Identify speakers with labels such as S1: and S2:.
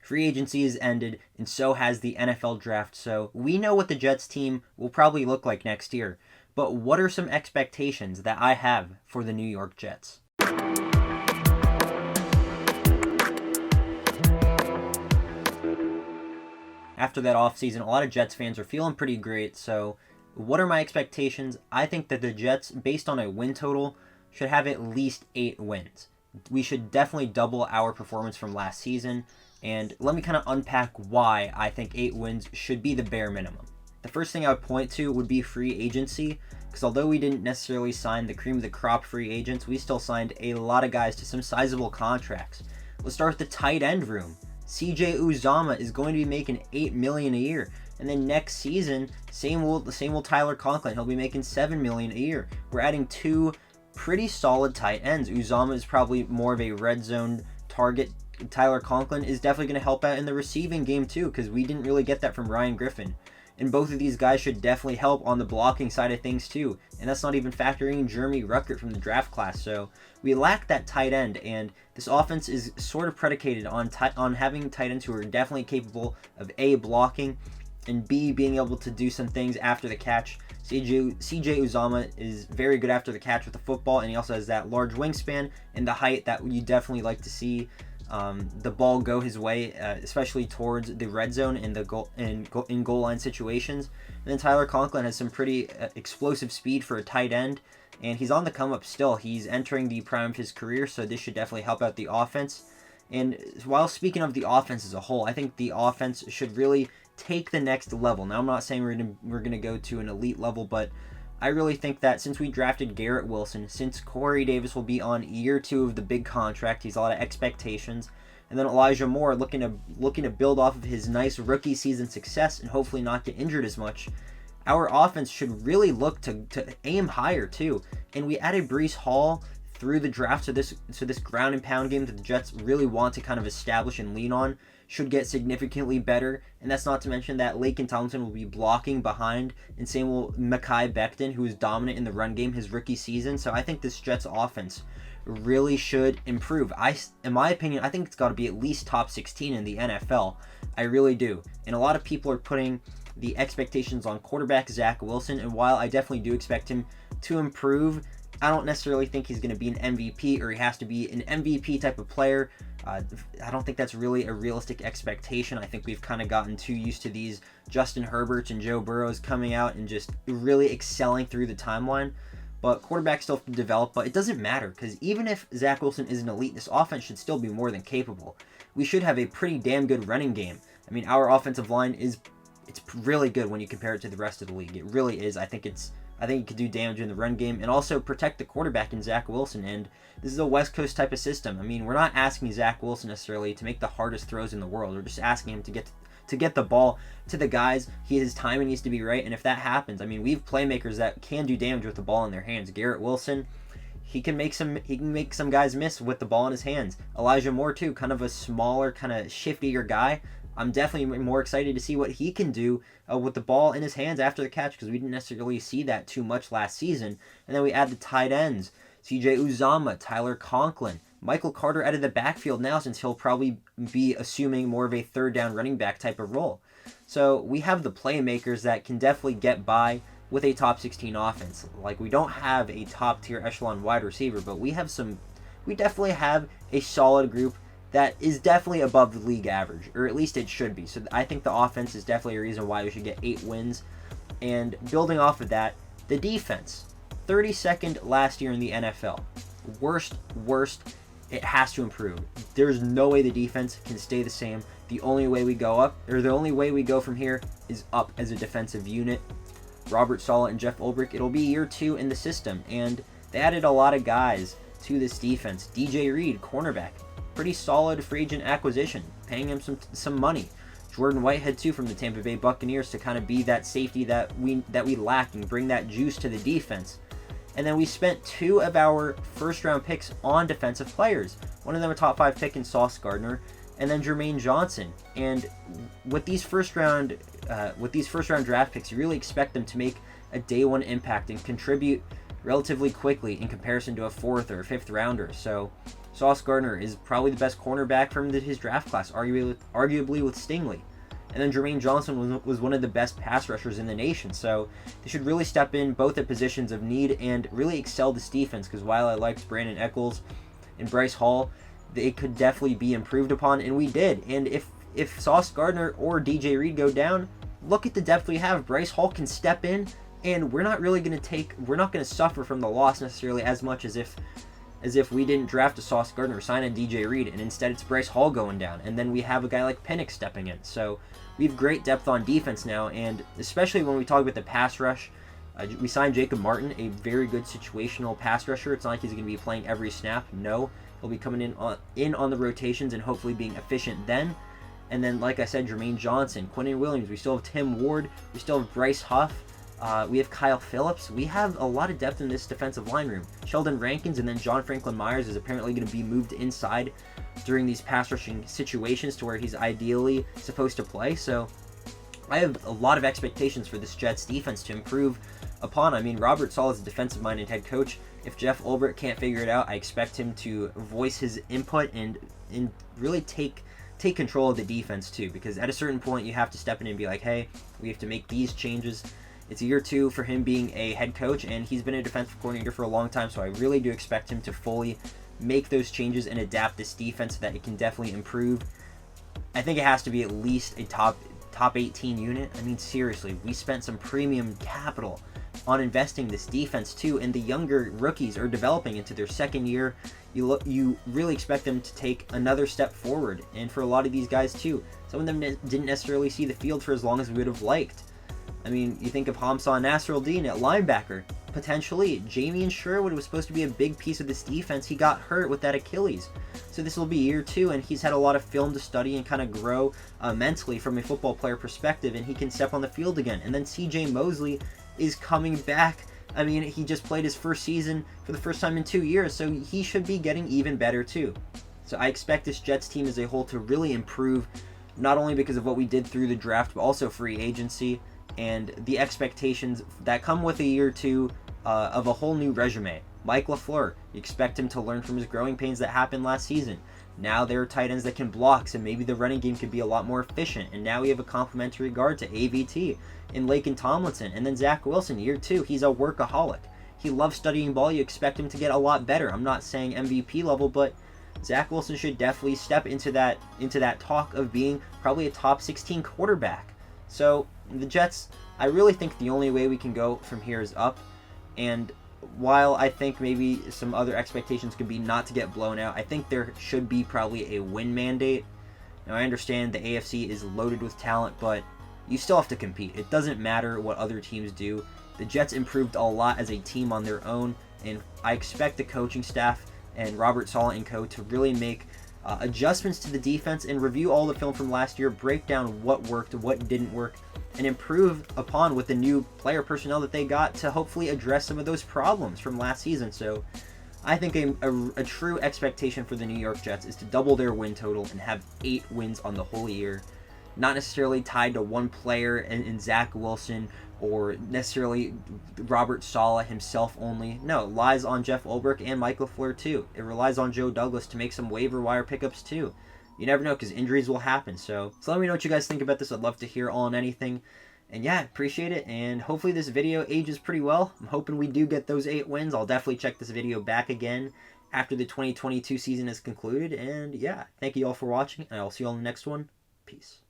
S1: Free agency has ended, and so has the NFL draft, so we know what the Jets team will probably look like next year. But what are some expectations that I have for the New York Jets? After that offseason, a lot of Jets fans are feeling pretty great, so what are my expectations? I think that the Jets, based on a win total, should have at least 8 wins. We should definitely double our performance from last season, and let me kind of unpack why I think 8 wins should be the bare minimum. The first thing I would point to would be free agency, because although we didn't necessarily sign the cream of the crop free agents, we still signed a lot of guys to some sizable contracts. Let's start with the tight end room. CJ Uzomah is going to be making $8 million a year. And then next season, same old Tyler Conklin. He'll be making $7 million a year. We're adding 2 pretty solid tight ends. Uzomah is probably more of a red zone target. Tyler Conklin is definitely going to help out in the receiving game too, because we didn't really get that from Ryan Griffin. And both of these guys should definitely help on the blocking side of things too. And that's not even factoring in Jeremy Ruckert from the draft class. So we lack that tight end, and this offense is sort of predicated on having tight ends who are definitely capable of A, blocking, and B, being able to do some things after the catch. CJ Uzomah is very good after the catch with the football, and he also has that large wingspan and the height that you definitely like to see the ball go his way, especially towards the red zone and the goal line situations. And then Tyler Conklin has some pretty explosive speed for a tight end, and he's on the come up still. He's entering the prime of his career, so this should definitely help out the offense. And while speaking of the offense as a whole, I think the offense should really take the next level. Now, I'm not saying we're gonna go to an elite level, but I really think that since we drafted Garrett Wilson, since Corey Davis will be on year 2 of the big contract, he's a lot of expectations, and then Elijah Moore looking to build off of his nice rookie season success and hopefully not get injured as much. Our offense should really look to aim higher too. And we added Breece Hall through the draft, so this ground and pound game that the Jets really want to kind of establish and lean on should get significantly better. And that's not to mention that Laken Tomlinson will be blocking behind, and same will Mekhi Becton, who is dominant in the run game his rookie season. So I think this Jets offense really should improve. In my opinion, I think it's got to be at least top 16 in the NFL. I really do. And a lot of people are putting the expectations on quarterback Zach Wilson, and while I definitely do expect him to improve, I don't necessarily think he's going to be an MVP, or he has to be an MVP type of player. I don't think that's really a realistic expectation. I think we've kind of gotten too used to these Justin Herberts and Joe Burrows coming out and just really excelling through the timeline. But quarterbacks still have to develop, but it doesn't matter, because even if Zach Wilson is an elite, this offense should still be more than capable. We should have a pretty damn good running game. I mean, our offensive line it's really good when you compare it to the rest of the league. It really is. I think it could do damage in the run game and also protect the quarterback in Zach Wilson. And this is a West Coast type of system. I mean, we're not asking Zach Wilson necessarily to make the hardest throws in the world. We're just asking him to get the ball to the guys. His timing needs to be right. And if that happens, I mean, we have playmakers that can do damage with the ball in their hands. Garrett Wilson, he can make some guys miss with the ball in his hands. Elijah Moore too, kind of a smaller, kind of shiftier guy. I'm definitely more excited to see what he can do with the ball in his hands after the catch, because we didn't necessarily see that too much last season. And then we add the tight ends, CJ Uzomah, Tyler Conklin, Michael Carter out of the backfield now, since he'll probably be assuming more of a third down running back type of role. So we have the playmakers that can definitely get by with a top 16 offense. Like, we don't have a top tier echelon wide receiver, but we definitely have a solid group that is definitely above the league average, or at least it should be. So I think the offense is definitely a reason why we should get 8 wins. And building off of that, the defense, 32nd last year in the NFL. Worst, it has to improve. There's no way the defense can stay the same. The only way we go from here is up as a defensive unit. Robert Saleh and Jeff Ulbrich, it'll be year 2 in the system, and they added a lot of guys to this defense. DJ Reed, cornerback, pretty solid free agent acquisition, paying him some money. Jordan Whitehead too from the Tampa Bay Buccaneers to kind of be that safety that we lack and bring that juice to the defense. And then we spent 2 of our first round picks on defensive players. One of them a top 5 pick in Sauce Gardner, and then Jermaine Johnson. And with these first round draft picks, you really expect them to make a day 1 impact and contribute relatively quickly in comparison to a 4th or 5th rounder. So Sauce Gardner is probably the best cornerback from his draft class, arguably with Stingley. And then Jermaine Johnson was one of the best pass rushers in the nation. So they should really step in both at positions of need and really excel this defense, because while I liked Brandon Echols and Bryce Hall, they could definitely be improved upon, and we did. And if Sauce Gardner or DJ Reed go down, look at the depth we have. Bryce Hall can step in, and we're not going to suffer from the loss necessarily as much as if we didn't draft a Sauce Gardner or sign a DJ Reed, and instead it's Bryce Hall going down, and then we have a guy like Penix stepping in. So we have great depth on defense now, and especially when we talk about the pass rush, we signed Jacob Martin, a very good situational pass rusher. It's not like he's going to be playing every snap. No, he'll be coming in on the rotations and hopefully being efficient then. And then, like I said, Jermaine Johnson, Quinnen Williams. We still have Tim Ward. We still have Bryce Huff. We have Kyle Phillips. We have a lot of depth in this defensive line room. Sheldon Rankins, and then John Franklin Myers is apparently going to be moved inside during these pass rushing situations to where he's ideally supposed to play. So I have a lot of expectations for this Jets defense to improve upon. I mean, Robert Saleh is a defensive-minded head coach. If Jeff Ulbrich can't figure it out, I expect him to voice his input and really take control of the defense too, because at a certain point you have to step in and be like, hey, we have to make these changes. It's year 2 for him being a head coach, and he's been a defensive coordinator for a long time, so I really do expect him to fully make those changes and adapt this defense so that it can definitely improve. I think it has to be at least a top 18 unit. I mean, seriously, we spent some premium capital on investing this defense too, and the younger rookies are developing into their second year. You really expect them to take another step forward, and for a lot of these guys too, some of them didn't necessarily see the field for as long as we would have liked. I mean, you think of Hamza Nasruddin at linebacker. Potentially, Jamie Sherwood was supposed to be a big piece of this defense. He got hurt with that Achilles. So this will be year 2, and he's had a lot of film to study and kind of grow mentally from a football player perspective, and he can step on the field again. And then CJ Mosley is coming back. I mean, he just played his first season for the first time in 2 years, so he should be getting even better too. So I expect this Jets team as a whole to really improve, not only because of what we did through the draft, but also free agency and the expectations that come with a year 2 of a whole new resume. Mike LaFleur, you expect him to learn from his growing pains that happened last season. Now there are tight ends that can block, so maybe the running game could be a lot more efficient. And now we have a complimentary guard to AVT in Laken Tomlinson. And then Zach Wilson, year 2, he's a workaholic. He loves studying ball. You expect him to get a lot better. I'm not saying MVP level, but Zach Wilson should definitely step into that talk of being probably a top 16 quarterback. So the Jets, I really think the only way we can go from here is up. And while I think maybe some other expectations could be not to get blown out, I think there should be probably a win mandate. Now, I understand the AFC is loaded with talent, but you still have to compete. It doesn't matter what other teams do. The Jets improved a lot as a team on their own, and I expect the coaching staff and Robert Saleh and co. to really make adjustments to the defense and review all the film from last year, break down what worked, what didn't work, and improve upon with the new player personnel that they got to hopefully address some of those problems from last season. So I think a true expectation for the New York Jets is to double their win total and have 8 wins on the whole year. Not necessarily tied to one player in Zach Wilson or necessarily Robert Saleh himself only. No, it lies on Jeff Ulbrich and Mike LaFleur too. It relies on Joe Douglas to make some waiver wire pickups too. You never know, because injuries will happen. So let me know what you guys think about this. I'd love to hear all and anything. And yeah, appreciate it. And hopefully this video ages pretty well. I'm hoping we do get those 8 wins. I'll definitely check this video back again after the 2022 season is concluded. And yeah, thank you all for watching, and I'll see you all in the next one. Peace.